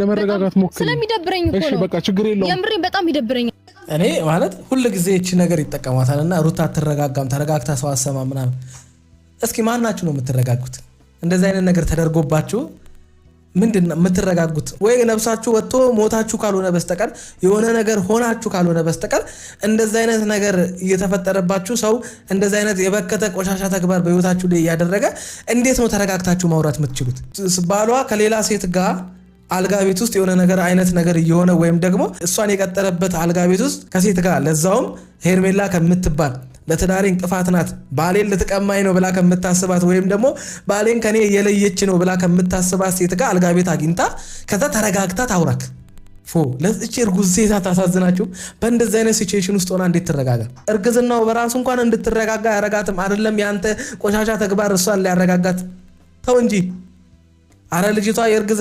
ለመረጋጋት ሞክሪ ስለሚደብረኝ እኮ ነው እሺ በቃ ችግር የለውም የምሬ በጣም ይደብረኛል እኔ ማለት ሁሉ ጊዜ እቺ ነገር ይተቀማታልና ሩታ ተረጋጋም ተረጋግታ ሰው አሰማ ምናምን እስኪ ማናችሁ ነው የምትረጋጉት እንደዛ አይነት ነገር ተደርጎባችሁ ምንድነው የምትረጋጉት ወይ ነፍሳችሁ ወጥቶ ሞታችሁ ካልሆነ በስተቀር የሆነ ነገር ሆናችሁ ካልሆነ በስተቀር እንደዛ አይነት ነገር እየተፈጠረባችሁ ሰው እንደዛ አይነት የበከተ ቆሻሻ ተግባር በህይወታችሁ ላይ ያደረገ እንዴት ነው ተረጋግታችሁ ማውራት የምትችሉት ባሏ ከሌላ ሴት ጋር አልጋ ቤት ውስጥ የሆነ ነገር አይነት ነገር እየሆነ ወይም ደግሞ እሷን የቀጠረበት አልጋ ቤት ውስጥ ከሴት ጋር ለዛውም ሄርሜላ ከምትባል ለትዳሬ እንቅፋት ናት ባሌን ልትቀማኝ ነው ብላ ከምታስባት ወይም ደግሞ ባሌን ከኔ የለየች ነው ብላ ከምታስባት ሴት ጋር አልጋ ቤት አግኝታ ከዛ ተረጋግታ ታውራክ ለዚህ እርጉዝ ሴት ታሳዝናችሁ በእንደዚህ አይነት ሲቹዌሽን ውስጥ ሆና እንዴት ትረጋጋ እርግዝናው በራሱ እንኳን እንድትረጋጋ ያረጋትም አይደለም ያንተ ቆሻሻ ተግባር እሷን ሊያረጋጋት ተው እንጂ አረ ልጅቷ የእርግዝና